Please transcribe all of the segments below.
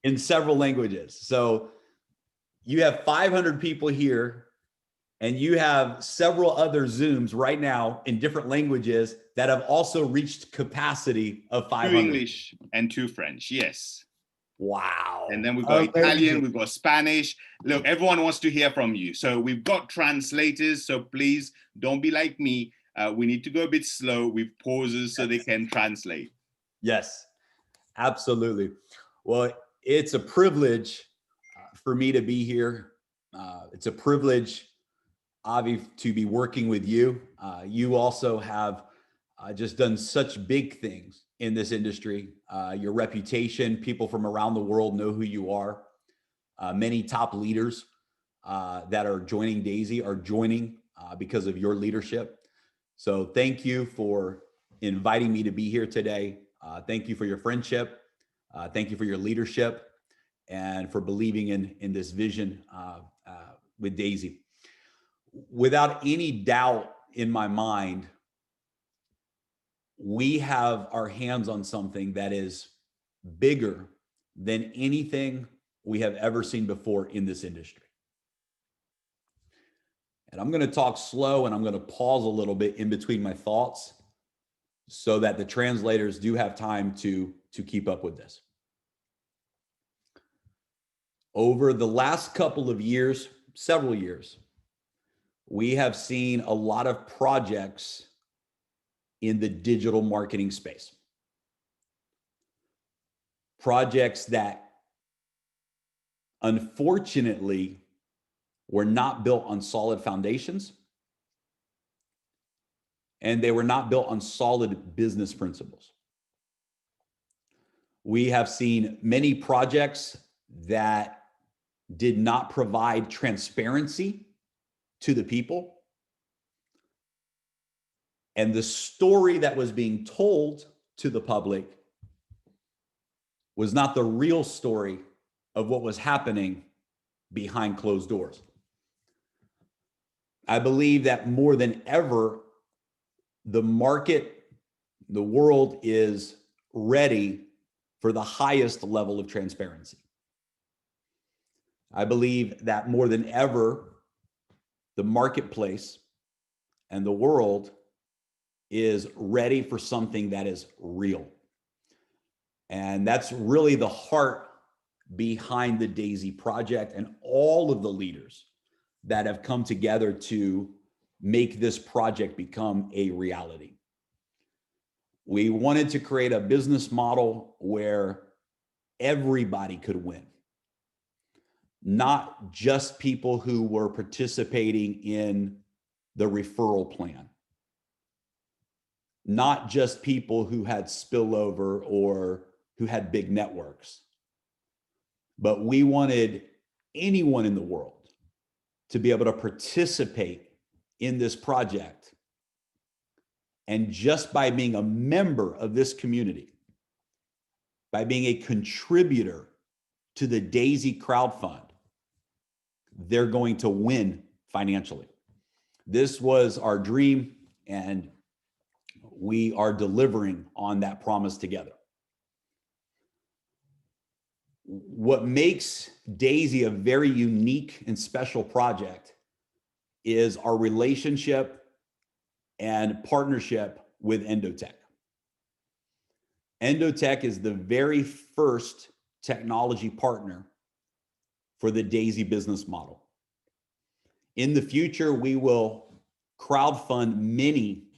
in several languages. So you have 500 people here, and you have several other Zooms right now in different languages that have also reached capacity of 2 500. English and 2 French, yes. Wow. And then we've got Amazing. Italian, we've got Spanish. Look, everyone wants to hear from you. So we've got translators. So please don't be like me. We need to go a bit slow with pauses so they can translate. Yes, absolutely. Well, it's a privilege for me to be here. It's a privilege, Avi, to be working with you. You also have just done such big things in this industry. Your reputation, people from around the world know who you are. Many top leaders that are joining Daisy are joining because of your leadership. So thank you for inviting me to be here today. Thank you for your friendship. Thank you for your leadership and for believing in this vision with Daisy. Without any doubt in my mind, we have our hands on something that is bigger than anything we have ever seen before in this industry. And I'm going to talk slow, and I'm going to pause a little bit in between my thoughts so that the translators do have time to keep up with this. Over the last couple of years, several years, we have seen a lot of projects in the digital marketing space. Projects that unfortunately were not built on solid foundations, and they were not built on solid business principles. We have seen many projects that did not provide transparency to the people. And the story that was being told to the public was not the real story of what was happening behind closed doors. I believe that more than ever, the market, the world is ready for the highest level of transparency. I believe that more than ever, the marketplace and the world is ready for something that is real. And that's really the heart behind the Daisy Project and all of the leaders that have come together to make this project become a reality. We wanted to create a business model where everybody could win, not just people who were participating in the referral plan, not just people who had spillover or who had big networks, but we wanted anyone in the world to be able to participate in this project. And just by being a member of this community, by being a contributor to the Daisy Crowd Fund, they're going to win financially. This was our dream, and we are delivering on that promise together. What makes Daisy a very unique and special project is our relationship and partnership with Endotech. Endotech is the very first technology partner for the Daisy business model. In the future, we will crowdfund many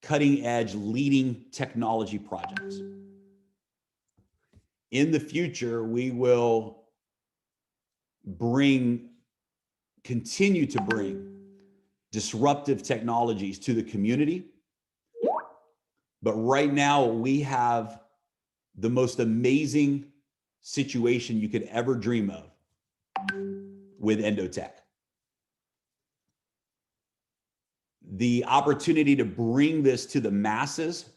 cutting-edge leading technology projects. In the future, we will continue to bring disruptive technologies to the community. But right now, we have the most amazing situation you could ever dream of with Endotech. The opportunity to bring this to the masses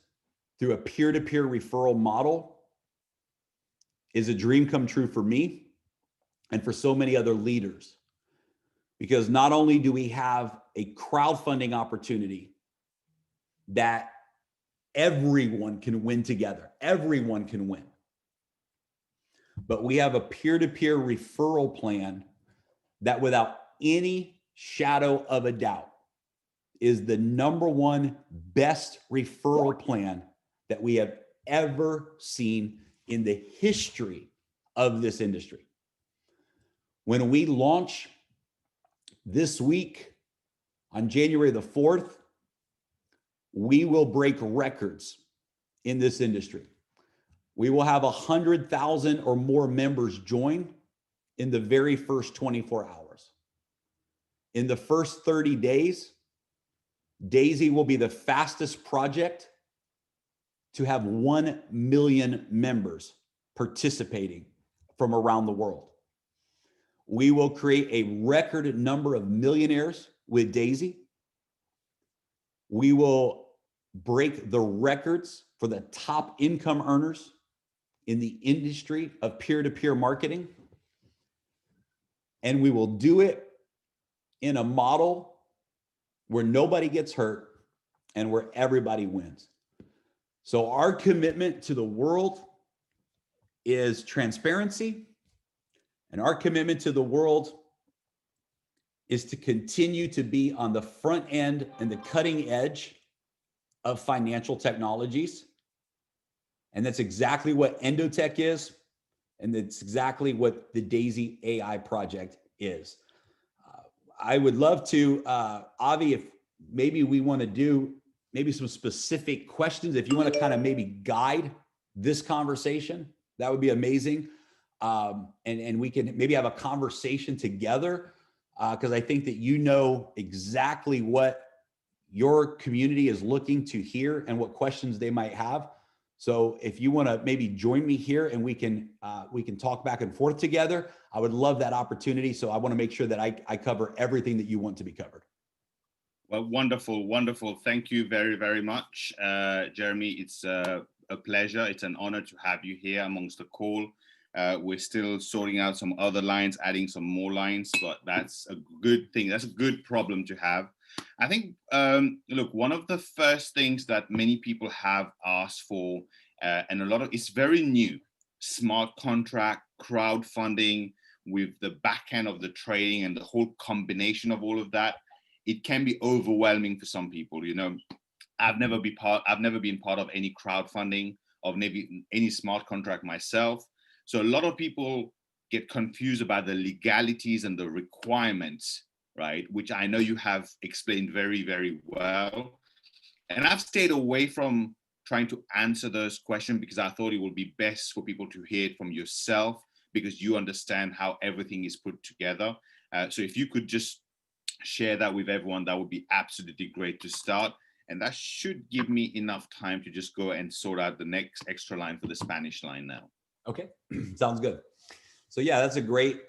through a peer-to-peer referral model is a dream come true for me and for so many other leaders. Because not only do we have a crowdfunding opportunity that everyone can win together, everyone can win. but we have a peer-to-peer referral plan that without any shadow of a doubt is the #1 best referral plan that we have ever seen in the history of this industry. When we launch this week on January the 4th, we will break records in this industry. We will have 100,000 or more members join in the very first 24 hours. In the first 30 days, Daisy will be the fastest project to have 1 million members participating from around the world. We will create a record number of millionaires with Daisy. We will break the records for the top income earners in the industry of peer-to-peer marketing. And we will do it in a model where nobody gets hurt and where everybody wins. So our commitment to the world is transparency, and our commitment to the world is to continue to be on the front end and the cutting edge of financial technologies. And that's exactly what Endotech is, and that's exactly what the Daisy AI project is. I would love to, Avi, if maybe we want to do maybe some specific questions, if you want to kind of maybe guide this conversation, that would be amazing. And we can maybe have a conversation together, because I think that you know exactly what your community is looking to hear and what questions they might have. So if you want to maybe join me here and we can talk back and forth together, I would love that opportunity. So I want to make sure that I cover everything that you want to be covered. Well, wonderful, wonderful. Thank you very, very much, Jeremy. It's a pleasure. It's an honor to have you here amongst the call. We're still sorting out some other lines, adding some more lines, but that's a good thing. That's a good problem to have. I think, look, one of the first things that many people have asked for, and a lot of, it's very new, smart contract, crowdfunding with the back end of the trading and the whole combination of all of that. It can be overwhelming for some people. You know, I've never been part of any crowdfunding, of maybe any smart contract myself. So a lot of people get confused about the legalities and the requirements, right? Which I know you have explained very, very well. And I've stayed away from trying to answer those questions because I thought it would be best for people to hear it from yourself, because you understand how everything is put together. So if you could just share that with everyone, that would be absolutely great to start. And that should give me enough time to just go and sort out the next extra line for the Spanish line now. Okay, sounds good. So yeah, that's a great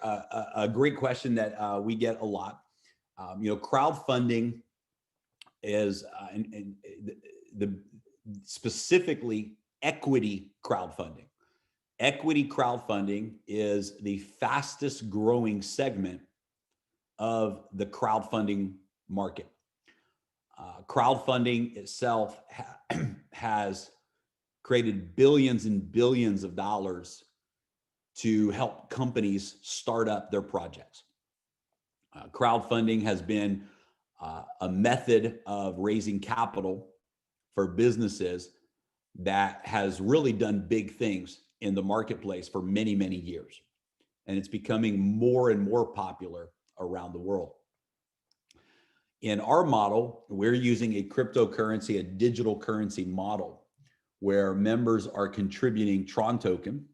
question that we get a lot. You know, crowdfunding is specifically equity crowdfunding. Equity crowdfunding is the fastest growing segment of the crowdfunding market. Crowdfunding itself has created billions and billions of dollars to help companies start up their projects. Crowdfunding has been a method of raising capital for businesses that has really done big things in the marketplace for many, many years. And it's becoming more and more popular around the world. In our model, we're using a cryptocurrency, a digital currency model, where members are contributing Tron token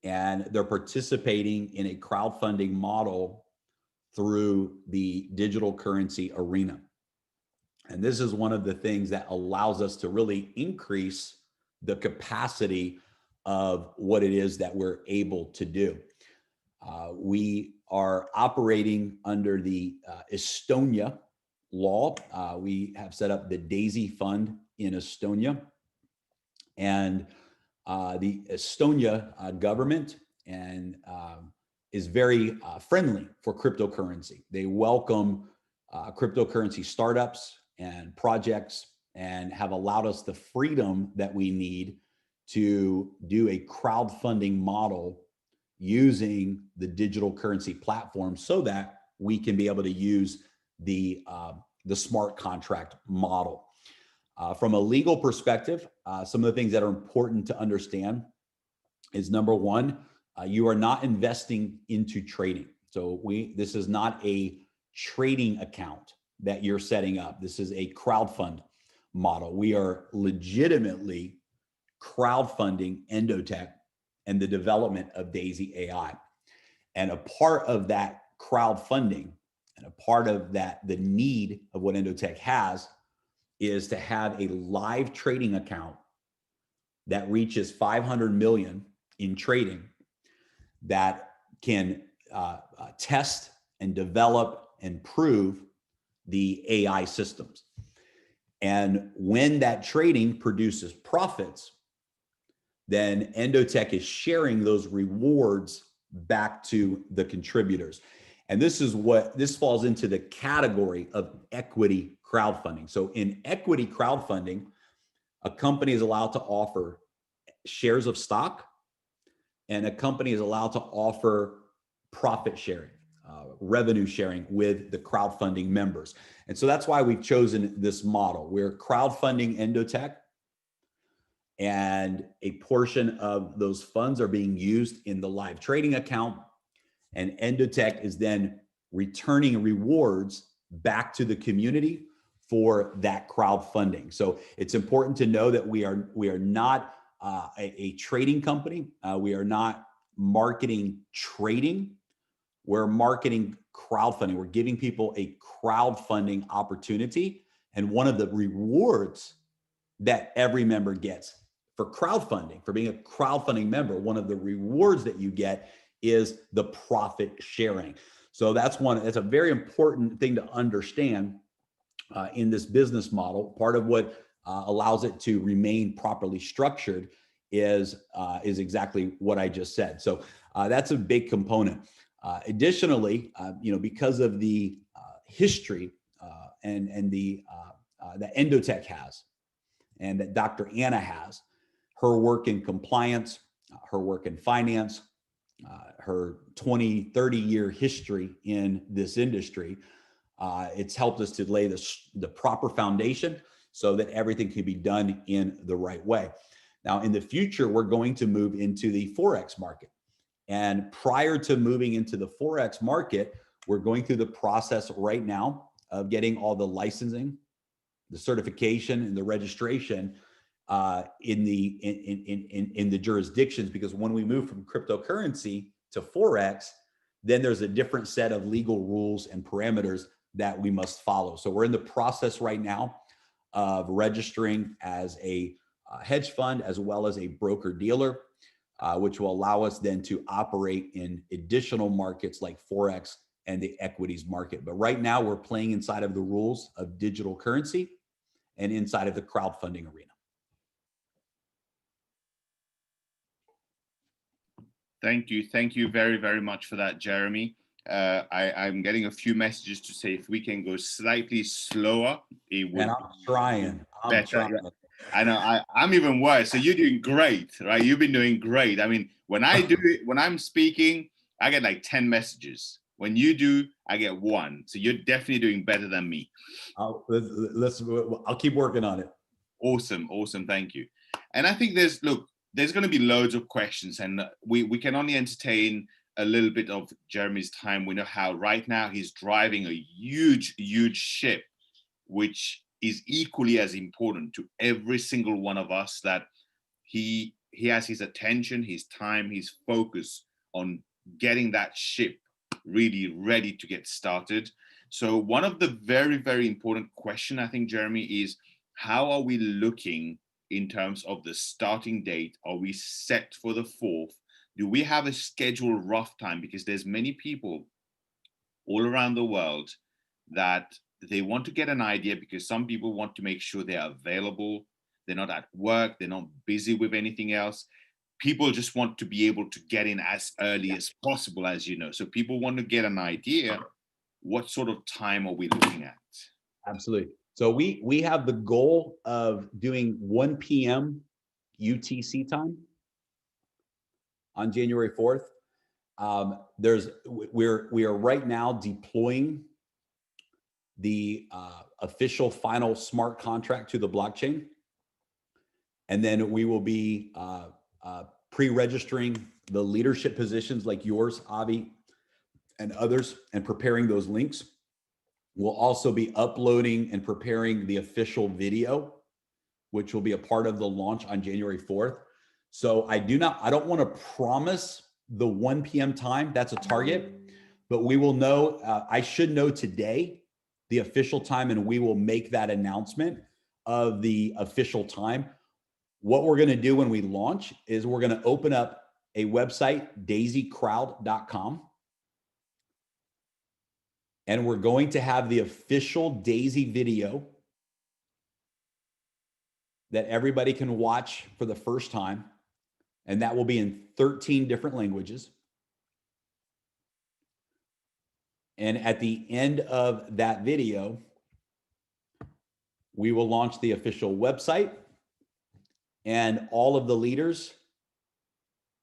and they're participating in a crowdfunding model through the digital currency arena. And this is one of the things that allows us to really increase the capacity of what it is that we're able to do. We are operating under the Estonia law. We have set up the Daisy Fund in Estonia. And the Estonia government is very friendly for cryptocurrency. They welcome cryptocurrency startups and projects and have allowed us the freedom that we need to do a crowdfunding model using the digital currency platform so that we can be able to use the smart contract model. From a legal perspective, some of the things that are important to understand is number one, you are not investing into trading. So this is not a trading account that you're setting up. This is a crowdfund model. We are legitimately crowdfunding Endotech and the development of Daisy AI. And a part of that crowdfunding and a part of that, the need of what Endotech has is to have a live trading account that reaches 500 million in trading that can test and develop and prove the AI systems. And when that trading produces profits, then Endotech is sharing those rewards back to the contributors. And this falls into the category of equity crowdfunding. So in equity crowdfunding, a company is allowed to offer shares of stock, and a company is allowed to offer profit sharing, revenue sharing with the crowdfunding members. And so that's why we've chosen this model. We're crowdfunding Endotech, and a portion of those funds are being used in the live trading account, and Endotech is then returning rewards back to the community for that crowdfunding. So it's important to know that we are not a trading company. We are not marketing trading. We're marketing crowdfunding. We're giving people a crowdfunding opportunity. And one of the rewards that every member gets for crowdfunding, for being a crowdfunding member, one of the rewards that you get is the profit sharing. So that's a very important thing to understand in this business model. Part of what allows it to remain properly structured is exactly what I just said. So that's a big component. Additionally, because of the history and that Endotech has, and that Dr. Anna has, her work in compliance, her work in finance, her 20, 30-year history in this industry, it's helped us to lay the proper foundation so that everything can be done in the right way. Now, in the future, we're going to move into the Forex market. And prior to moving into the Forex market, we're going through the process right now of getting all the licensing, the certification, and the registration in the jurisdictions, because when we move from cryptocurrency to Forex, then there's a different set of legal rules and parameters that we must follow. So we're in the process right now of registering as a hedge fund as well as a broker dealer, which will allow us then to operate in additional markets like Forex and the equities market. But right now we're playing inside of the rules of digital currency and inside of the crowdfunding arena. Thank you. Thank you very, very much for that, Jeremy. I'm getting a few messages to say if we can go slightly slower, it would. And I'm trying. I know. I'm even worse. So you're doing great, right? You've been doing great. I mean, when I do it, when I'm speaking, I get like 10 messages. When you do, I get 1. So you're definitely doing better than me. I'll keep working on it. Awesome. Awesome. Thank you. And I think there's going to be loads of questions, and we can only entertain a little bit of Jeremy's time. We know how right now he's driving a huge, huge ship, which is equally as important to every single one of us, that he has his attention, his time, his focus on getting that ship really ready to get started. So one of the very, very important question, I think, Jeremy, is how are we looking in terms of the starting date? Are we set for the 4th? Do we have a scheduled rough time? Because there's many people all around the world that they want to get an idea, because some people want to make sure they are available. They're not at work. They're not busy with anything else. People just want to be able to get in as early as possible, as you know. So people want to get an idea. What sort of time are we looking at? Absolutely. So we have the goal of doing 1 p.m. UTC time on January 4th. We are right now deploying the official final smart contract to the blockchain. And then we will be pre-registering the leadership positions like yours, Avi, and others, and preparing those links. We'll also be uploading and preparing the official video, which will be a part of the launch on January 4th. So I don't want to promise the 1 p.m. time. That's a target, but we will know, I should know today the official time, and we will make that announcement of the official time. What we're going to do when we launch is we're going to open up a website, daisycrowd.com. And we're going to have the official Daisy video that everybody can watch for the first time. And that will be in 13 different languages. And at the end of that video, we will launch the official website, and all of the leaders,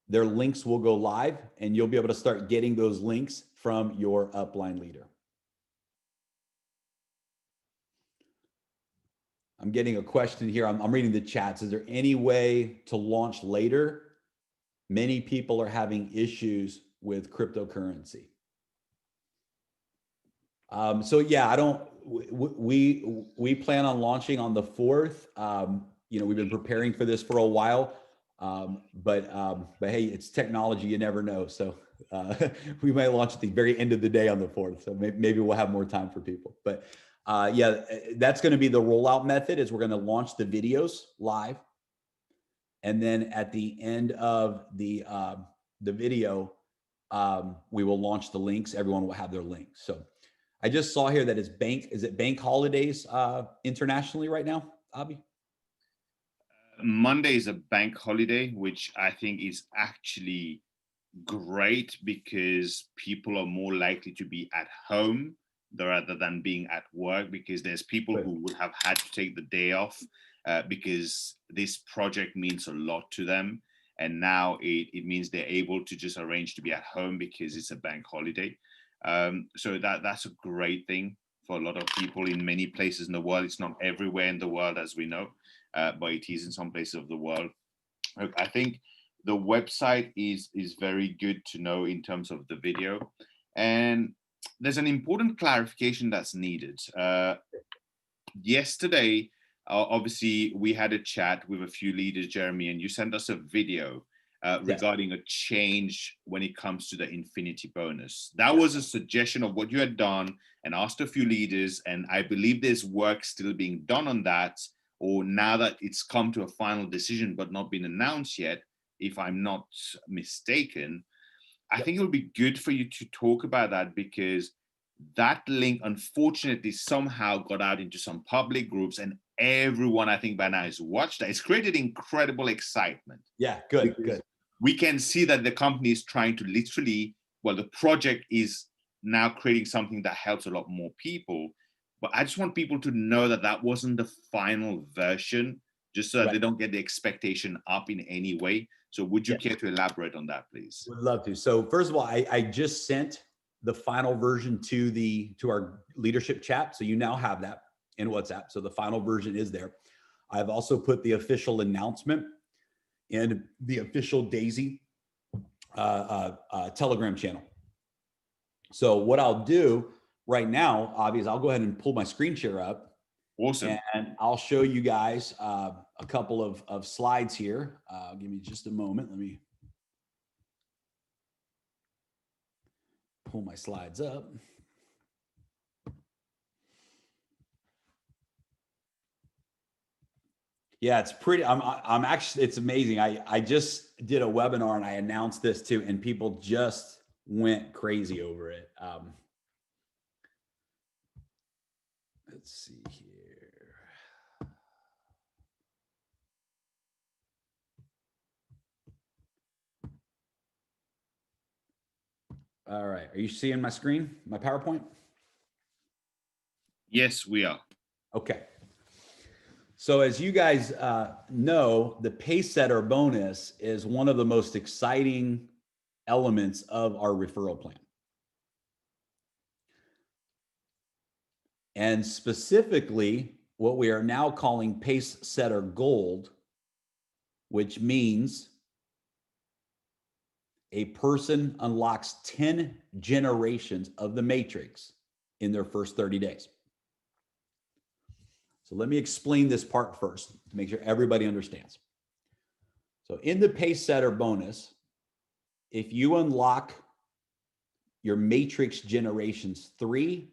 their links will go live, and you'll be able to start getting those links from your upline leader. I'm getting a question here. I'm reading the chats. Is there any way to launch later? Many people are having issues with cryptocurrency. So yeah, we plan on launching on the 4th. We've been preparing for this for a while, but hey, it's technology, you never know. So we might launch at the very end of the day on the 4th. So maybe we'll have more time for people, but yeah, that's going to be the rollout method. Is we're going to launch the videos live. And then at the end of the video, we will launch the links. Everyone will have their links. So I just saw here that is it bank holidays internationally right now, Avi? Monday is a bank holiday, which I think is actually great because people are more likely to be at home rather than being at work, because there's people who would have had to take the day off because this project means a lot to them. And now it means they're able to just arrange to be at home because it's a bank holiday. So that's a great thing for a lot of people in many places in the world. It's not everywhere in the world, as we know, but it is in some places of the world. I think the website is very good to know in terms of the video. And there's an important clarification that's needed. Yesterday, obviously, we had a chat with a few leaders, Jeremy, and you sent us a video regarding a change when it comes to the infinity bonus. That was a suggestion of what you had done and asked a few leaders. And I believe there's work still being done on that, or now that it's come to a final decision but not been announced yet, if I'm not mistaken. I think it would be good for you to talk about that, because that link, unfortunately, somehow got out into some public groups, and everyone, I think by now, has watched that. It's created incredible excitement. Yeah, good. We can see that the company is trying to literally, the project is now creating something that helps a lot more people. But I just want people to know that that wasn't the final version, just so that they don't get the expectation up in any way. So would you care to elaborate on that, please? Would love to. So first of all, I just sent the final version to our leadership chat. So you now have that in WhatsApp. So the final version is there. I've also put the official announcement in the official Daisy Telegram channel. So what I'll do right now, obviously, I'll go ahead and pull my screen share up. Awesome. And I'll show you guys a couple of slides here. Give me just a moment. Let me pull my slides up. Yeah, it's pretty, I'm actually, it's amazing. I just did a webinar and I announced this too, and people just went crazy over it. Let's see here. All right, are you seeing my screen, my PowerPoint? Yes, we are. Okay. So as you guys know, the Pacesetter bonus is one of the most exciting elements of our referral plan. And specifically, what we are now calling Pace Setter Gold, which means a person unlocks 10 generations of the matrix in their first 30 days. So let me explain this part first to make sure everybody understands. So in the Pace Setter bonus, if you unlock your matrix generations 3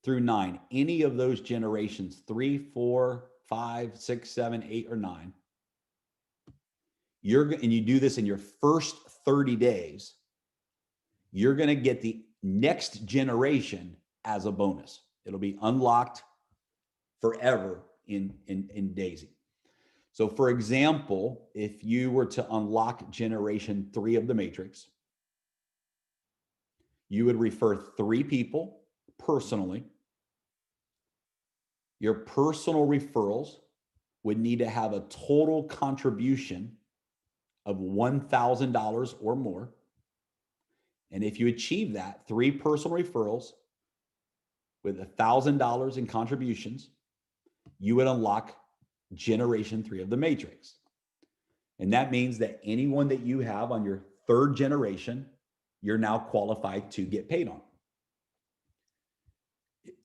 through 9, any of those generations, 3, 4, 5, 6, 7, 8, or 9, and you do this in your first 30 days, you're going to get the next generation as a bonus. It'll be unlocked forever in Daisy. So for example, if you were to unlock generation 3 of the matrix, you would refer 3 people personally. Your personal referrals would need to have a total contribution of $1,000 or more. And if you achieve that, 3 personal referrals with $1,000 in contributions, you would unlock generation 3 of the matrix. And that means that anyone that you have on your 3rd generation, you're now qualified to get paid on.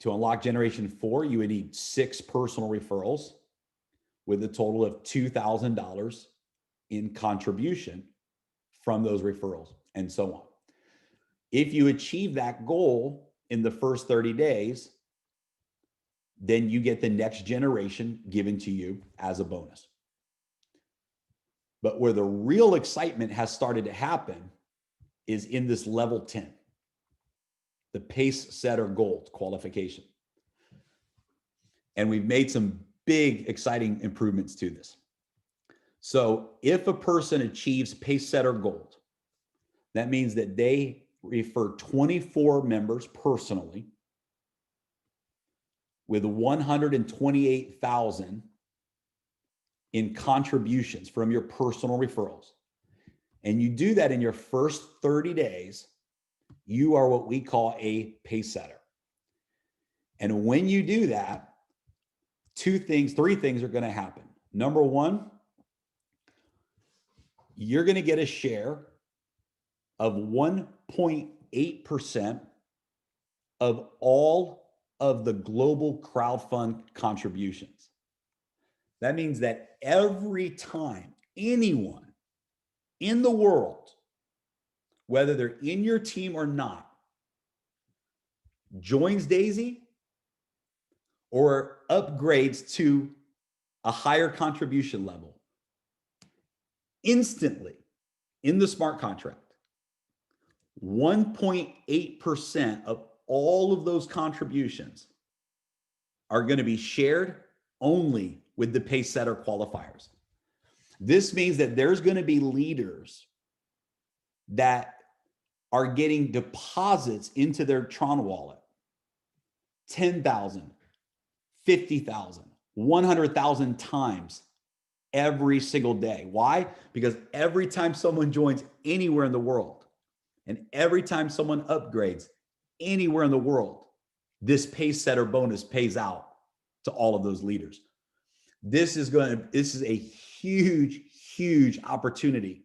To unlock generation 4, you would need 6 personal referrals with a total of $2,000 in contribution from those referrals, and so on. If you achieve that goal in the first 30 days, then you get the next generation given to you as a bonus. But where the real excitement has started to happen is in this level 10, the Pace Setter Gold qualification. And we've made some big, exciting improvements to this. So if a person achieves Pace Setter Gold, that means that they refer 24 members personally with 128,000 in contributions from your personal referrals. And you do that in your first 30 days, you are what we call a pace setter. And when you do that, 3 things are going to happen. Number 1, you're going to get a share of 1.8% of all of the global crowdfund contributions. That means that every time anyone in the world, whether they're in your team or not, joins Daisy or upgrades to a higher contribution level, instantly in the smart contract, 1.8% of all of those contributions are going to be shared only with the pace setter qualifiers. This means that there's going to be leaders that are getting deposits into their Tron wallet, 10,000, 50,000, 100,000 times every single day. Why? Because every time someone joins anywhere in the world, and every time someone upgrades anywhere in the world, this pace setter bonus pays out to all of those leaders. This is a huge, huge opportunity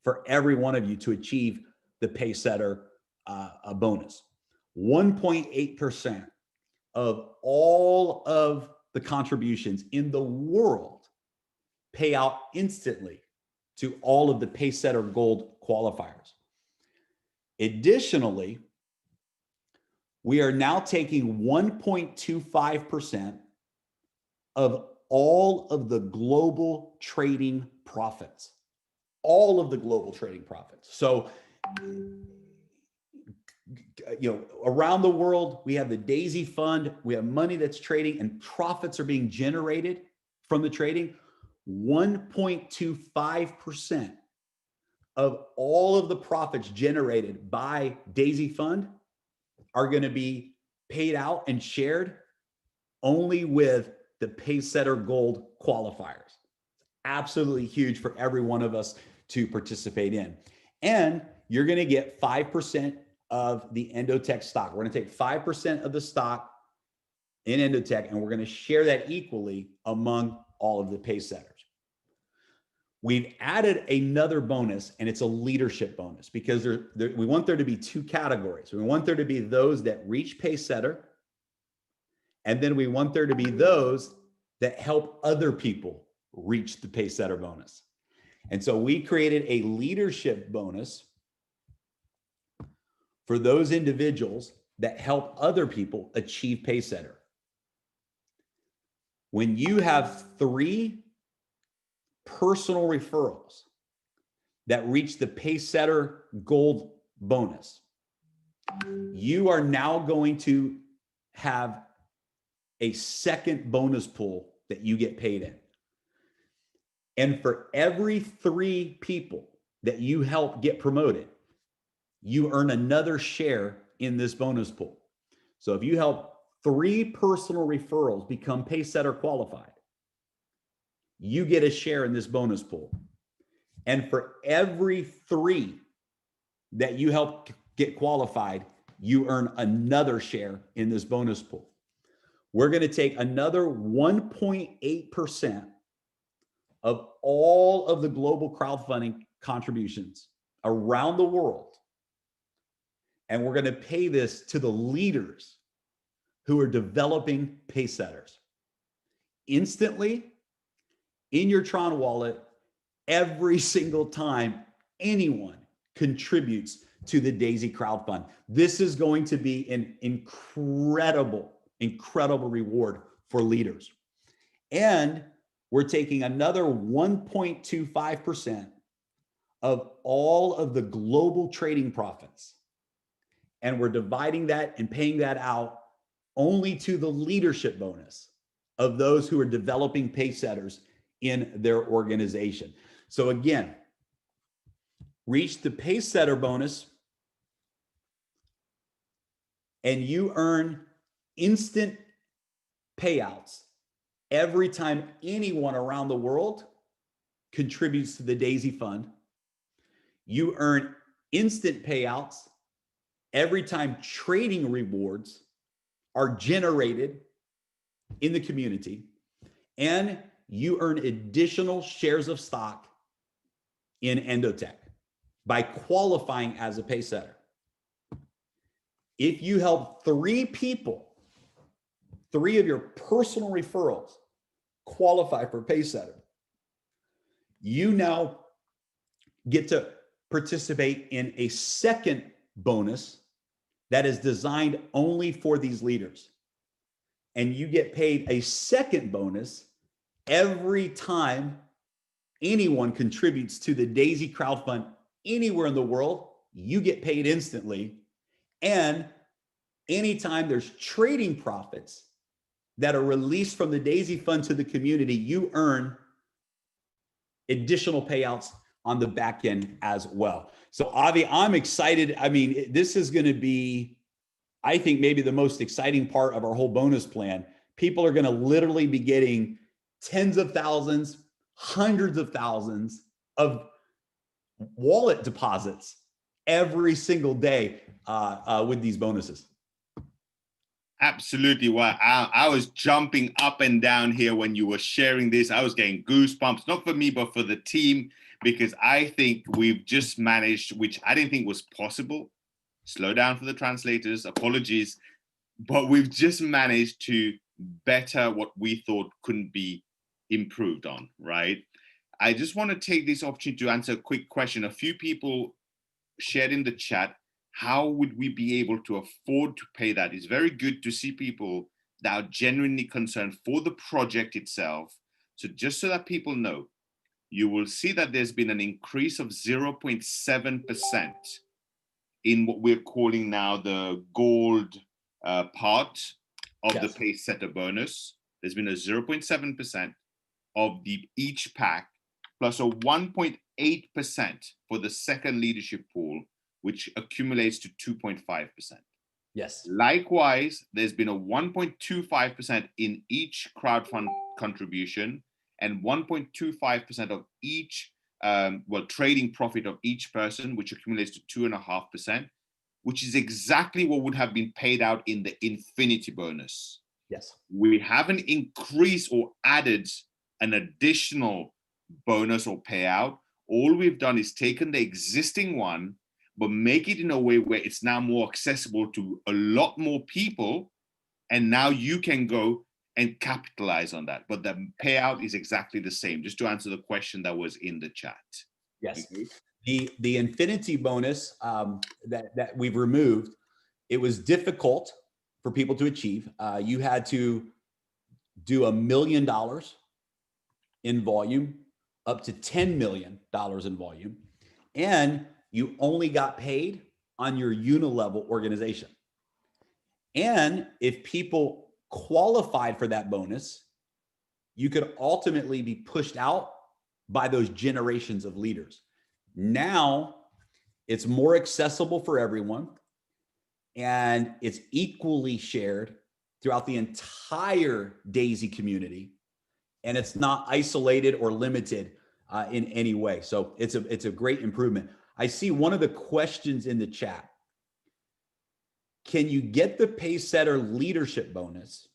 for every one of you to achieve the pace setter bonus. 1.8% of all of the contributions in the world pay out instantly to all of the pace setter gold qualifiers. Additionally, we are now taking 1.25% of all of the global trading profits, all of the global trading profits. So, around the world, we have the Daisy Fund, we have money that's trading and profits are being generated from the trading. 1.25% of all of the profits generated by Daisy Fund are going to be paid out and shared only with the pace setter gold qualifiers. Absolutely huge for every one of us to participate in. And you're going to get 5% of the Endotech stock. We're going to take 5% of the stock in Endotech, and we're going to share that equally among all of the pace setters. We've added another bonus, and it's a leadership bonus, because we want there to be two categories. We want there to be those that reach pace setter, and then we want there to be those that help other people reach the pace setter bonus. And so we created a leadership bonus for those individuals that help other people achieve pace setter. When you have 3 personal referrals that reach the pace setter gold bonus, you are now going to have a second bonus pool that you get paid in. And for every 3 people that you help get promoted, you earn another share in this bonus pool. So if you help 3 personal referrals become pace setter qualified, you get a share in this bonus pool. And for every 3 that you help get qualified, you earn another share in this bonus pool. We're going to take another 1.8% of all of the global crowdfunding contributions around the world, and we're going to pay this to the leaders who are developing pace setters instantly in your Tron wallet every single time anyone contributes to the Daisy crowdfund. This is going to be an incredible reward for leaders. And we're taking another 1.25% of all of the global trading profits, and we're dividing that and paying that out only to the leadership bonus of those who are developing pace setters in their organization. So again, reach the pace setter bonus and you earn instant payouts every time anyone around the world contributes to the Daisy Fund. You earn instant payouts every time trading rewards are generated in the community, and you earn additional shares of stock in Endotech by qualifying as a pace setter. If you help 3 people, 3 of your personal referrals qualify for pace setter, you now get to participate in a second bonus that is designed only for these leaders. And you get paid a second bonus every time anyone contributes to the Daisy crowdfund anywhere in the world. You get paid instantly. And anytime there's trading profits that are released from the Daisy Fund to the community, you earn additional payouts on the back end as well. So Avi, I'm excited. I mean, this is going to be, I think, maybe the most exciting part of our whole bonus plan. People are going to literally be getting tens of thousands, hundreds of thousands of wallet deposits every single day with these bonuses. Absolutely. Well, I was jumping up and down here when you were sharing this. I was getting goosebumps, not for me, but for the team, because I think we've just managed, which I didn't think was possible. Slow down for the translators, apologies, but we've just managed to better what we thought couldn't be improved on, right? I just want to take this opportunity to answer a quick question. A few people shared in the chat, how would we be able to afford to pay that? It's very good to see people that are genuinely concerned for the project itself. So just so that people know, you will see that there's been an increase of 0.7% in what we're calling now the gold part of the pace setter bonus. There's been a 0.7% of each pack, plus a 1.8% for the second leadership pool, which accumulates to 2.5%. Yes. Likewise, there's been a 1.25% in each crowdfund contribution and 1.25% of each trading profit of each person, which accumulates to 2.5%, which is exactly what would have been paid out in the infinity bonus. Yes. We haven't increased or added an additional bonus or payout. All we've done is taken the existing one, but make it in a way where it's now more accessible to a lot more people. And now you can go and capitalize on that. But the payout is exactly the same, just to answer the question that was in the chat. Yes. Okay. The infinity bonus that we've removed, it was difficult for people to achieve. You had to do $1 million in volume, up to $10 million in volume, and you only got paid on your unilevel organization. And if people qualified for that bonus, you could ultimately be pushed out by those generations of leaders. Now it's more accessible for everyone, and it's equally shared throughout the entire Daisy community, and it's not isolated or limited in any way. So it's a great improvement. I see one of the questions in the chat. Can you get the Pacesetter leadership bonus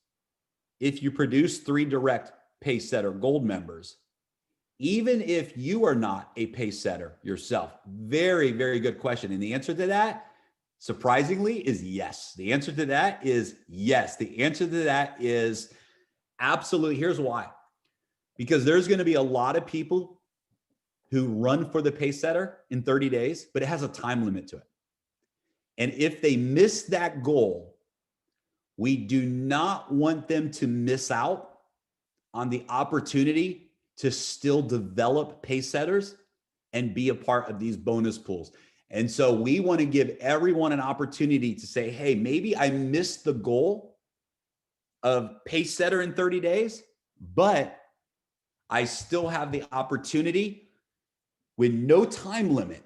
if you produce 3 direct Pacesetter Gold members, even if you are not a Pacesetter yourself? Very, very good question. And the answer to that, surprisingly, is yes. The answer to that is yes. The answer to that is absolutely. Here's why. Because there's going to be a lot of people who run for the Pacesetter in 30 days, but it has a time limit to it. And if they miss that goal, we do not want them to miss out on the opportunity to still develop Pacesetters and be a part of these bonus pools. And so we want to give everyone an opportunity to say, hey, maybe I missed the goal of Pacesetter in 30 days, but I still have the opportunity with no time limit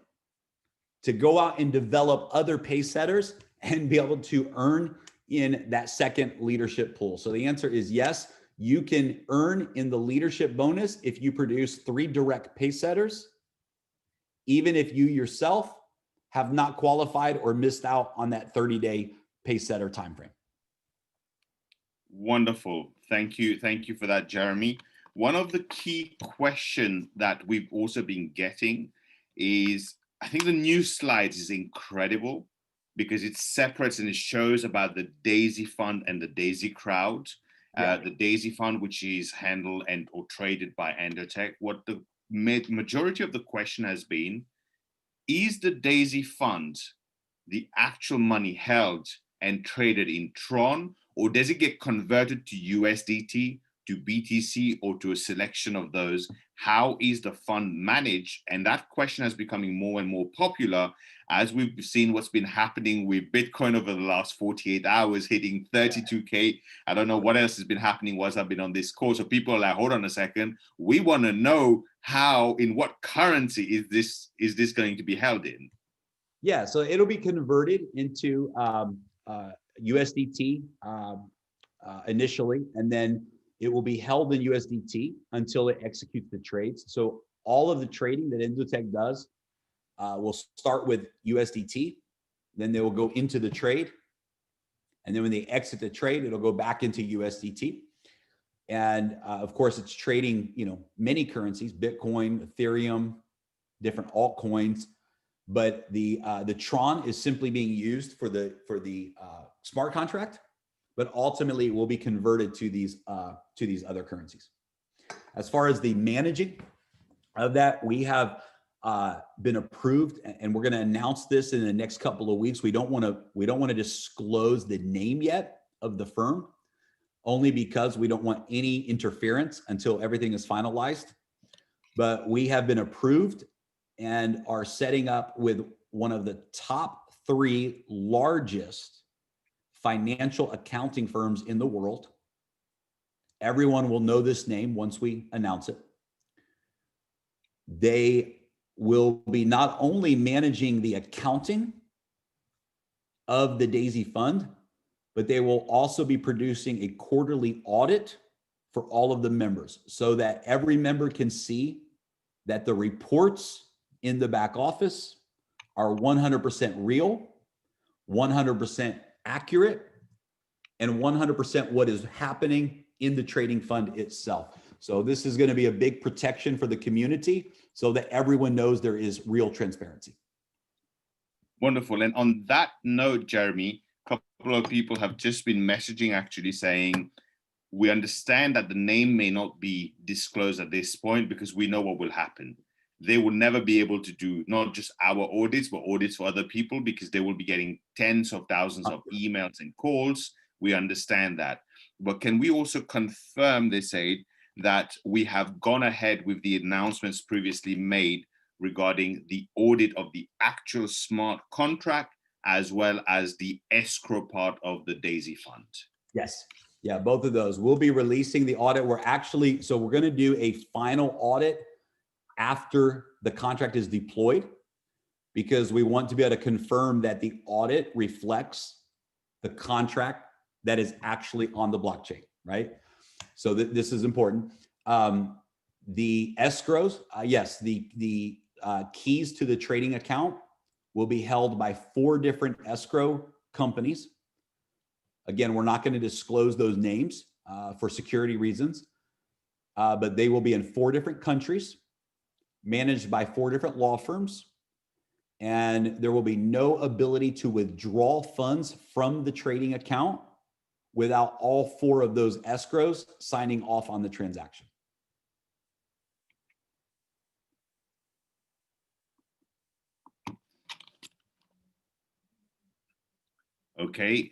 to go out and develop other Pacesetters and be able to earn in that second leadership pool. So the answer is yes, you can earn in the leadership bonus if you produce 3 direct Pacesetters, even if you yourself have not qualified or missed out on that 30-day Pacesetter timeframe. Wonderful. Thank you. Thank you for that, Jeremy. One of the key questions that we've also been getting is, I think the new slides is incredible because it separates and it shows about the Daisy Fund and the Daisy crowd. The Daisy Fund, which is handled and or traded by Endotech. What the majority of the question has been, is the Daisy Fund the actual money held and traded in Tron, or does it get converted to USDT, to BTC, or to a selection of those? How is the fund managed? And that question is becoming more and more popular as we've seen what's been happening with Bitcoin over the last 48 hours, hitting 32K. I don't know what else has been happening whilst I've been on this call. So people are like, hold on a second. We want to know how, in what currency is this going to be held in? Yeah, so it'll be converted into USDT initially, and then it will be held in USDT until it executes the trades. So all of the trading that Endotech does will start with USDT, then they will go into the trade, and then when they exit the trade, it'll go back into USDT. And of course, it's trading, many currencies: Bitcoin, Ethereum, different altcoins. But the Tron is simply being used for the smart contract, but ultimately it will be converted to these other currencies. As far as the managing of that, we have been approved, and we're going to announce this in the next couple of weeks. We don't want to disclose the name yet of the firm, only because we don't want any interference until everything is finalized. But we have been approved and are setting up with one of the top 3 largest financial accounting firms in the world. Everyone will know this name once we announce it. They will be not only managing the accounting of the Daisy Fund, but they will also be producing a quarterly audit for all of the members so that every member can see that the reports in the back office are 100% real, 100% accurate, and 100% what is happening in the trading fund itself. So this is going to be a big protection for the community so that everyone knows there is real transparency. Wonderful. And on that note, Jeremy, a couple of people have just been messaging actually saying, we understand that the name may not be disclosed at this point because we know what will happen. They will never be able to do not just our audits, but audits for other people because they will be getting tens of thousands of emails and calls. We understand that. But can we also confirm, they say, that we have gone ahead with the announcements previously made regarding the audit of the actual smart contract as well as the escrow part of the Daisy Fund? Yes. Yeah, both of those. We'll be releasing the audit. We're going to do a final audit after the contract is deployed because we want to be able to confirm that the audit reflects the contract that is actually on the blockchain, right? So this is important. The escrows, yes, the keys to the trading account will be held by 4 different escrow companies. Again, we're not going to disclose those names for security reasons, but they will be in 4 different countries, managed by 4 different law firms, and there will be no ability to withdraw funds from the trading account without all 4 of those escrows signing off on the transaction. Okay,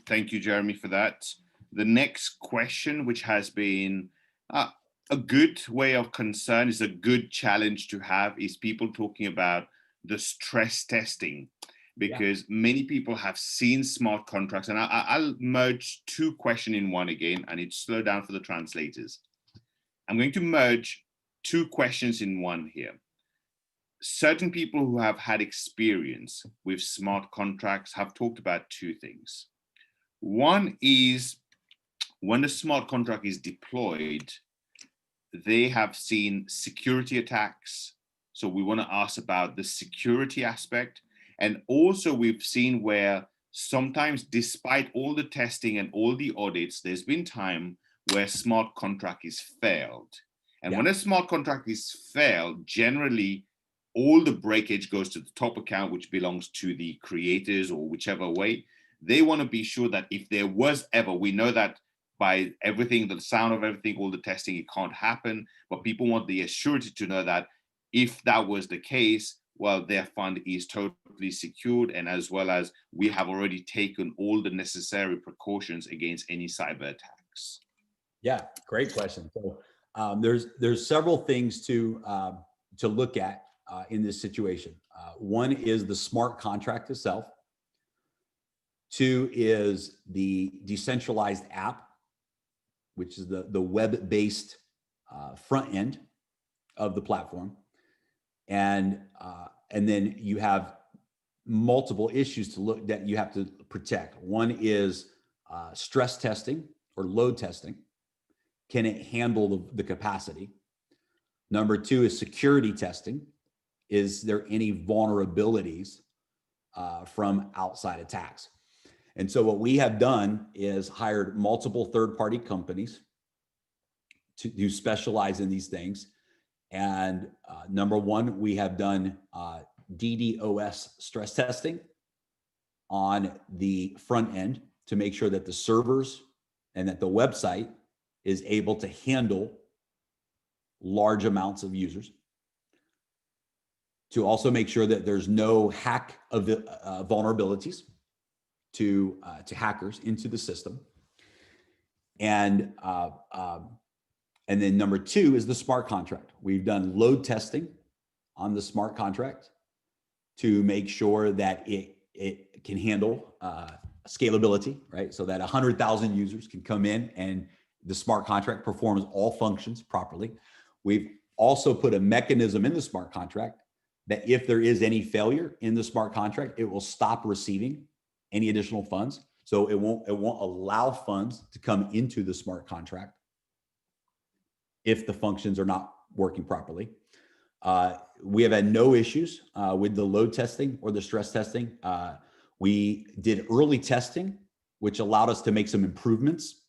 thank you, Jeremy, for that. The next question, which has been a good way of concern, is a good challenge to have, is people talking about the stress testing, because many people have seen smart contracts. And I'll merge 2 questions in one again, and it's slow down for the translators. I'm going to merge 2 questions in one here. Certain people who have had experience with smart contracts have talked about 2 things. One is when the smart contract is deployed, they have seen security attacks. So we want to ask about the security aspect. And also we've seen where sometimes, despite all the testing and all the audits, there's been time where smart contract is failed. And when a smart contract is failed, generally all the breakage goes to the top account, which belongs to the creators or whichever way. They want to be sure that if there was ever, we know that by everything, the sound of everything, all the testing, it can't happen. But people want the assurance to know that if that was the case, well, their fund is totally secured. And as well as we have already taken all the necessary precautions against any cyber attacks. Yeah, great question. So there's several things to look at in this situation. One is the smart contract itself. 2 is the decentralized app, which is the web-based front end of the platform. And then you have multiple issues to look that you have to protect. One is stress testing or load testing. Can it handle the capacity? Number 2 is security testing. Is there any vulnerabilities from outside attacks? And so what we have done is hired multiple third-party companies to specialize in these things. And number 1, we have done DDoS stress testing on the front end to make sure that the servers and that the website is able to handle large amounts of users. To also make sure that there's no hack of vulnerabilities to hackers into the system. And then number 2 is the smart contract. We've done load testing on the smart contract to make sure that it can handle scalability, right? So that 100,000 users can come in and the smart contract performs all functions properly. We've also put a mechanism in the smart contract that if there is any failure in the smart contract, it will stop receiving any additional funds. So it won't allow funds to come into the smart contract if the functions are not working properly. We have had no issues with the load testing or the stress testing. We did early testing, which allowed us to make some improvements.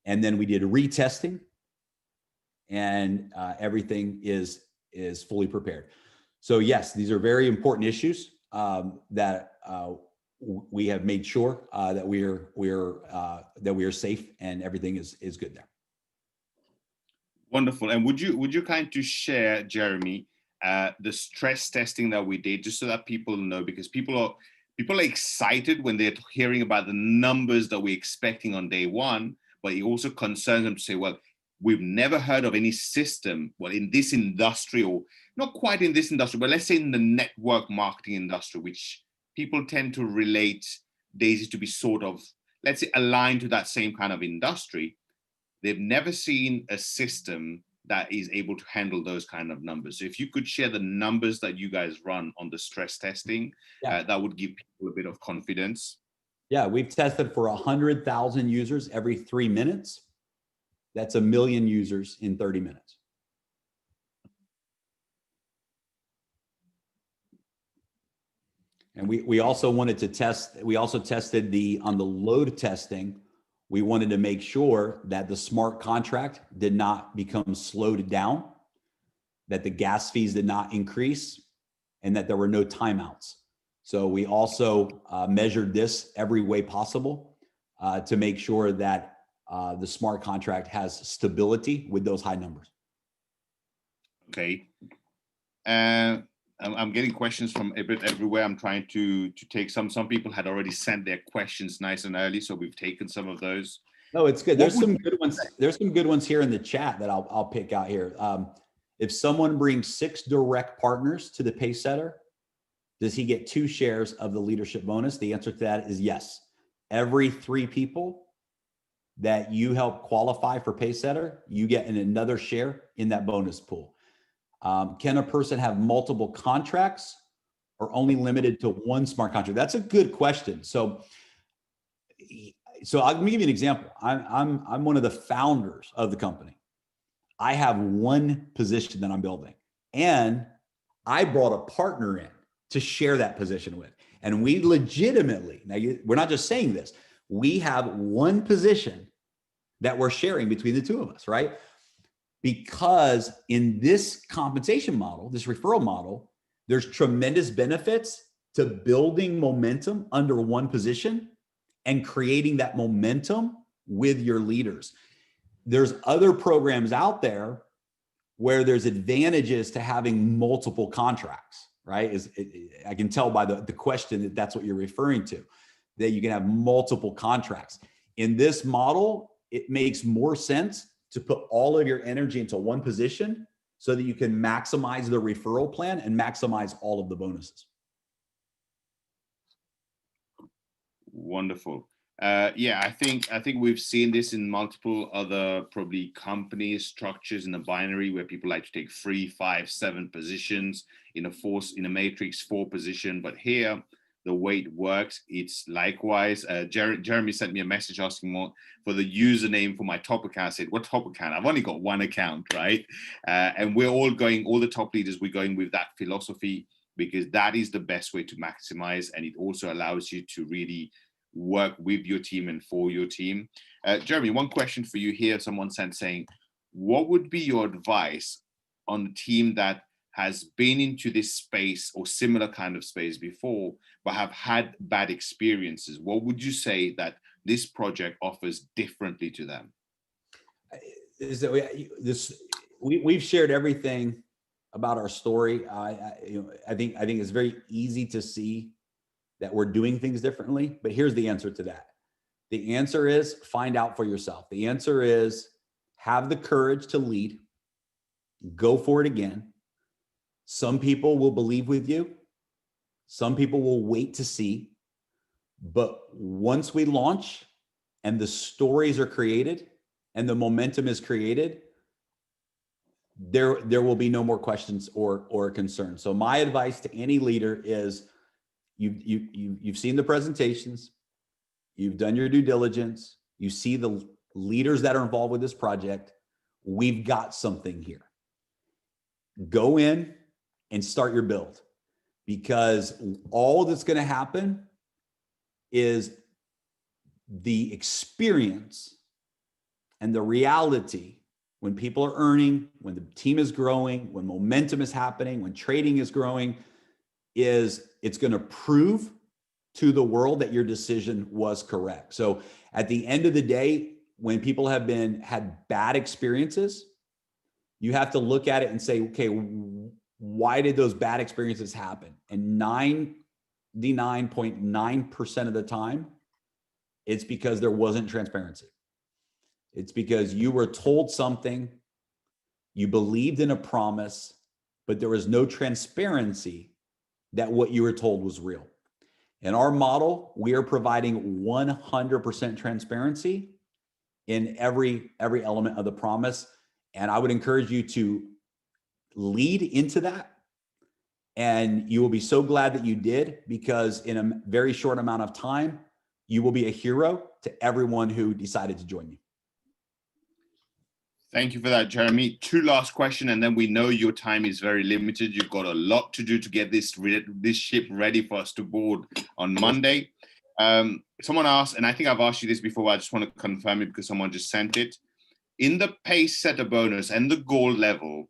And then we did retesting, and everything is fully prepared. So yes, these are very important issues that we have made sure that we are safe and everything is good there. Wonderful. And would you kind to share, Jeremy, the stress testing that we did, just so that people know, because people are excited when they're hearing about the numbers that we're expecting on day one, but it also concerns them to say, well, we've never heard of any system, well, in this industry, or not quite in this industry, but let's say in the network marketing industry, which people tend to relate Daisy to be sort of, let's say, aligned to that same kind of industry. They've never seen a system that is able to handle those kind of numbers. So if you could share the numbers that you guys run on the stress testing, that would give people a bit of confidence. Yeah, we've tested for 100,000 users every 3 minutes. That's 1 million users in 30 minutes. And we also wanted to test, we also tested on the load testing, we wanted to make sure that the smart contract did not become slowed down, that the gas fees did not increase, and that there were no timeouts. So we also measured this every way possible to make sure that the smart contract has stability with those high numbers. Okay. I'm getting questions from a bit everywhere. I'm trying to take some people had already sent their questions nice and early, so we've taken some of those. No, it's good. There's some good ones. There's some good ones here in the chat that I'll pick out here. If someone brings 6 direct partners to the Pacesetter, does he get 2 shares of the leadership bonus? The answer to that is yes. Every 3 people that you help qualify for Pacesetter, you get another share in that bonus pool. Can a person have multiple contracts or only limited to 1 smart contract? That's a good question. So I'll give you an example. I'm one of the founders of the company. I have 1 position that I'm building, and I brought a partner in to share that position with. And we legitimately, now we're not just saying this, we have 1 position that we're sharing between the 2 of us, right? Because in this compensation model, this referral model, there's tremendous benefits to building momentum under 1 position and creating that momentum with your leaders. There's other programs out there where there's advantages to having multiple contracts, right? I can tell by the question that that's what you're referring to, that you can have multiple contracts. In this model, it makes more sense to put all of your energy into 1 position so that you can maximize the referral plan and maximize all of the bonuses. Wonderful. Yeah, I think we've seen this in multiple other probably company structures in a binary where people like to take 3, 5, 7 positions in a matrix 4 position. But here, the way it works, it's likewise. Jeremy sent me a message asking for the username for my top account. I said, what top account? I've only got 1 account, right? And we're all the top leaders, we're going with that philosophy because that is the best way to maximize. And it also allows you to really work with your team and for your team. Jeremy, 1 question for you here. Someone sent saying, what would be your advice on a team that has been into this space or similar kind of space before, but have had bad experiences? What would you say that this project offers differently to them? We've shared everything about our story. I think it's very easy to see that we're doing things differently, but here's the answer to that. The answer is find out for yourself. The answer is have the courage to lead, go for it again. Some people will believe with you. Some people will wait to see. But once we launch and the stories are created and the momentum is created, there will be no more questions or concerns. So my advice to any leader is you've seen the presentations, you've done your due diligence, you see the leaders that are involved with this project. We've got something here. go in and start your build, because all that's going to happen is the experience and the reality when people are earning, when the team is growing, when momentum is happening, when trading is growing, is it's going to prove to the world that your decision was correct. So at the end of the day, when people have had bad experiences, you have to look at it and say, okay, why did those bad experiences happen? And 99.9% of the time, it's because there wasn't transparency. It's because you were told something, you believed in a promise, but there was no transparency that what you were told was real. In our model, we are providing 100% transparency in every element of the promise. And I would encourage you to lead into that. And you will be so glad that you did, because in a very short amount of time, you will be a hero to everyone who decided to join you. Thank you for that, Jeremy. Two last questions, and then we know your time is very limited. You've got a lot to do to get this ship ready for us to board on Monday. Someone asked, and I think I've asked you this before, but I just want to confirm it because someone just sent it. In the pace setter bonus and the gold level,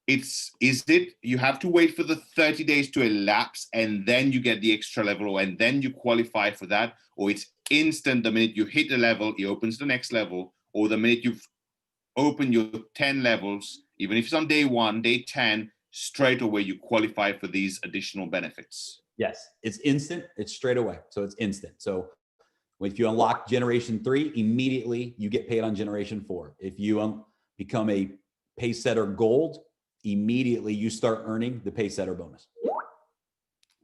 you have to wait for the 30 days to elapse and then you get the extra level and then you qualify for that, or it's instant the minute you hit the level, it opens the next level, or the minute you've open your 10 levels, even if it's on day 1, day 10, straight away you qualify for these additional benefits? Yes, it's instant. It's straight away. So it's instant. So if you unlock generation 3, immediately you get paid on generation 4. If you become a pace setter gold, immediately you start earning the pace setter bonus.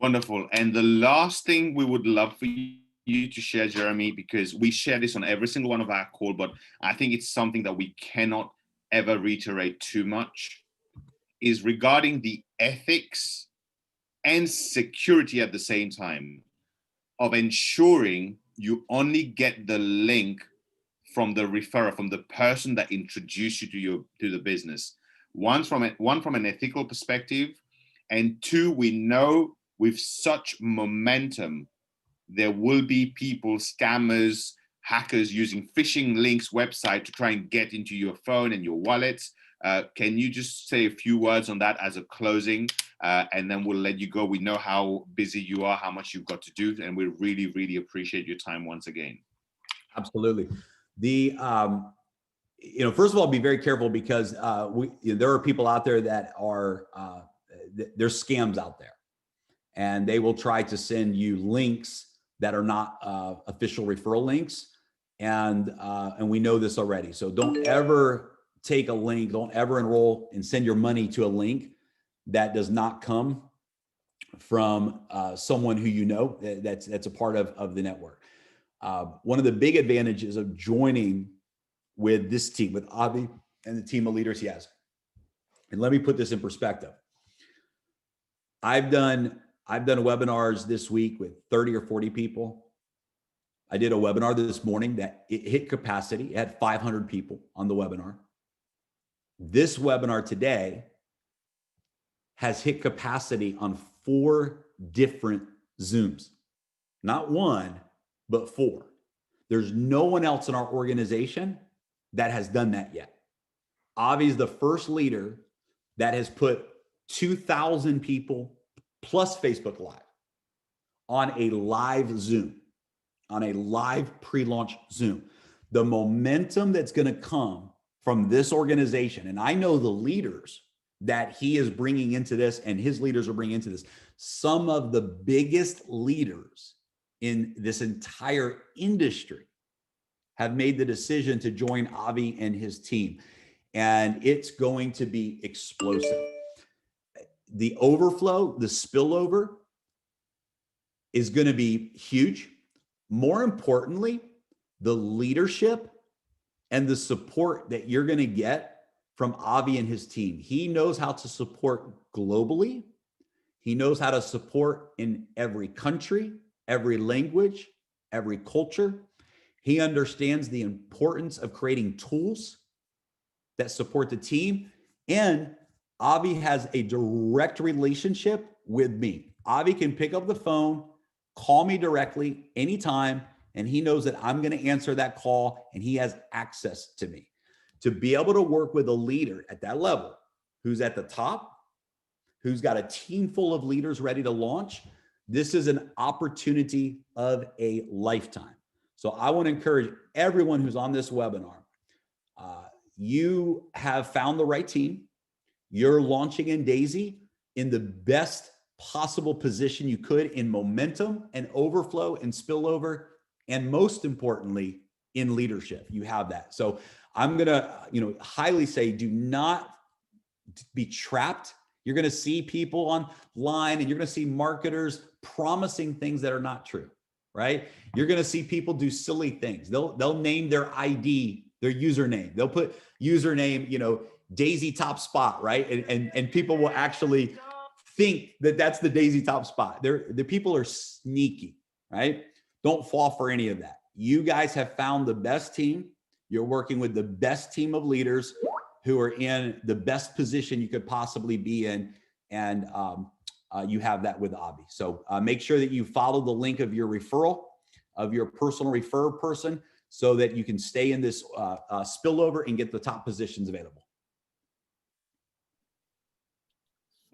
Wonderful. And the last thing we would love for you to share, Jeremy, because we share this on every single one of our calls, but I think it's something that we cannot ever reiterate too much, is regarding the ethics and security at the same time of ensuring you only get the link from the referrer, from the person that introduced you to the business. One from an ethical perspective, and 2, we know with such momentum, there will be people, scammers, hackers using phishing links, website to try and get into your phone and your wallets. Can you just say a few words on that as a closing? And then we'll let you go. We know how busy you are, how much you've got to do, and we really, really appreciate your time once again. Absolutely. First of all, be very careful, because there are people out there that are, there's scams out there, and they will try to send you links that are not official referral links. And we know this already. So don't ever take a link, don't ever enroll and send your money to a link that does not come from someone who you know that's a part of the network. One of the big advantages of joining with this team, with Avi and the team of leaders he has, and let me put this in perspective. I've done webinars this week with 30 or 40 people. I did a webinar this morning that it hit capacity. It had 500 people on the webinar. This webinar today has hit capacity on 4 different Zooms. Not 1, but 4. There's no one else in our organization that has done that yet. Avi is the first leader that has put 2,000 people plus Facebook Live on a live Zoom, on a live pre-launch Zoom. The momentum that's going to come from this organization, and I know the leaders that he is bringing into this and his leaders are bringing into this, some of the biggest leaders in this entire industry have made the decision to join Avi and his team. And it's going to be explosive. The overflow, the spillover is going to be huge. More importantly, the leadership and the support that you're going to get from Avi and his team. He knows how to support globally. He knows how to support in every country, every language, every culture. He understands the importance of creating tools that support the team. And Avi has a direct relationship with me. Avi can pick up the phone, call me directly anytime, and he knows that I'm going to answer that call and he has access to me. To be able to work with a leader at that level who's at the top, who's got a team full of leaders ready to launch, this is an opportunity of a lifetime. So I want to encourage everyone who's on this webinar. You have found the right team. You're launching in Daisy in the best possible position you could in momentum and overflow and spillover, and most importantly, in leadership. You have that. So I'm gonna, highly say, do not be trapped. You're gonna see people online and you're gonna see marketers promising things that are not true, right? You're gonna see people do silly things. They'll name their ID, their username. They'll put username, Daisy Top Spot, right? And people will actually think that that's the Daisy Top Spot. The people are sneaky, right? Don't fall for any of that. You guys have found the best team. You're working with the best team of leaders who are in the best position you could possibly be in. And you have that with Avi. So make sure that you follow the link of your referral, of your personal refer person, so that you can stay in this spillover and get the top positions available.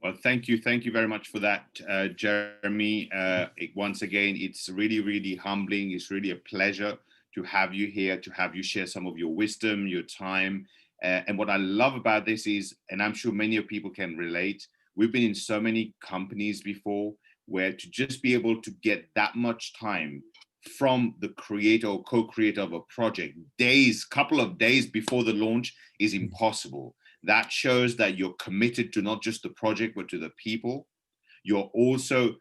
Well, thank you very much for that, Jeremy. Once again, it's really, really humbling. It's really a pleasure to have you here, to have you share some of your wisdom, your time. And what I love about this is, and I'm sure many of people can relate, we've been in so many companies before where to just be able to get that much time from the creator or co-creator of a project, couple of days before the launch, is impossible. That shows that you're committed to not just the project, but to the people. You're also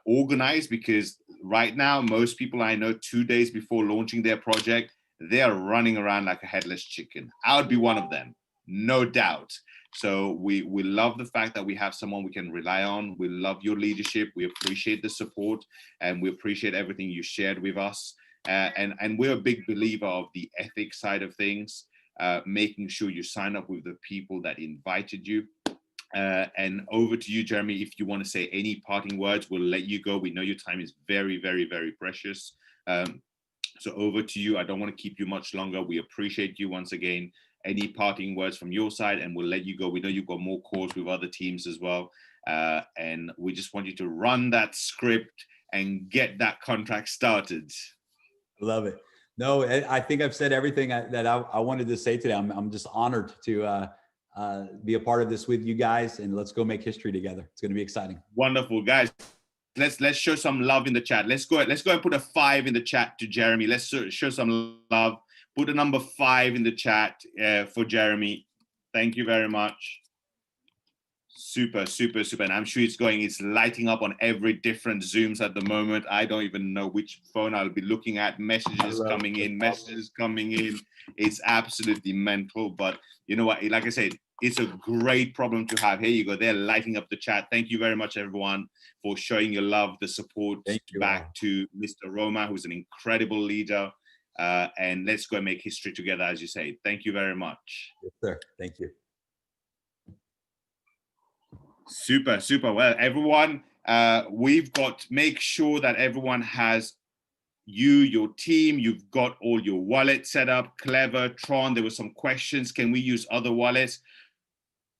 organized, because right now, most people I know 2 days before launching their project, they are running around like a headless chicken. I would be one of them, no doubt. So we love the fact that we have someone we can rely on. We love your leadership. We appreciate the support, and we appreciate everything you shared with us. And we're a big believer of the ethics side of things, making sure you sign up with the people that invited you. And over to you, Jeremy. If you want to say any parting words, we'll let you go. We know your time is very, very, very precious. So over to you. I don't want to keep you much longer. We appreciate you once again. Any parting words from your side, and we'll let you go. We know you've got more calls with other teams as well. And we just want you to run that script and get that contract started. Love it. No, I think I've said everything that I wanted to say today. I'm just honored to be a part of this with you guys, and let's go make history together. It's going to be exciting. Wonderful, guys. Let's show some love in the chat. Let's go and put a 5 in the chat to Jeremy. Let's show some love. Put a number 5 in the chat for Jeremy. Thank you very much. Super, super, super. And I'm sure it's lighting up on every different Zooms at the moment. I don't even know which phone I'll be looking at. Messages coming in. It's absolutely mental. But you know what? Like I said, it's a great problem to have. Here you go. They're lighting up the chat. Thank you very much, everyone, for showing your love, the support back to Mr. Roma, who's an incredible leader. And let's go and make history together, as you say. Thank you very much. Yes, sir. Thank you. Super, super. Well, everyone, make sure that everyone has your team, you've got all your wallets set up. Clever, Tron, there were some questions. Can we use other wallets?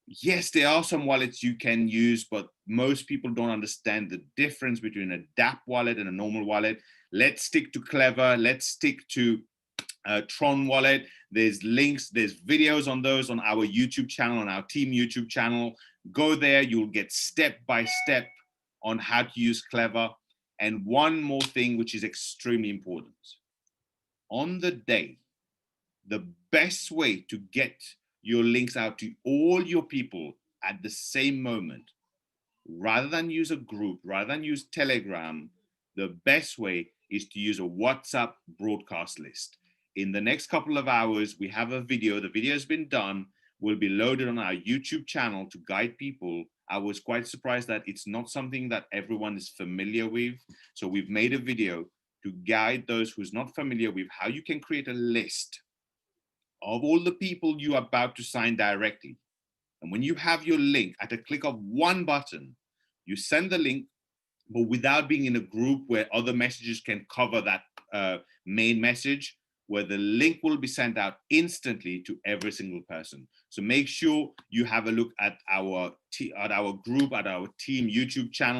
Yes, there are some wallets you can use, but most people don't understand the difference between a DApp wallet and a normal wallet. Let's stick to Clever. Let's stick to Tron wallet. There's links, there's videos on those on our YouTube channel, on our team YouTube channel. Go there, you'll get step by step on how to use Clever. And one more thing, which is extremely important. On the day, the best way to get your links out to all your people at the same moment, rather than use a group, rather than use Telegram, the best way is to use a WhatsApp broadcast list. In the next couple of hours, we have a video. The video has been done, will be loaded on our YouTube channel to guide people. I was quite surprised that it's not something that everyone is familiar with. So we've made a video to guide those who's not familiar with how you can create a list of all the people you are about to sign directly. And when you have your link, at a click of one button, you send the link, but without being in a group where other messages can cover that main message, where the link will be sent out instantly to every single person. So make sure you have a look at our group, at our team YouTube channel.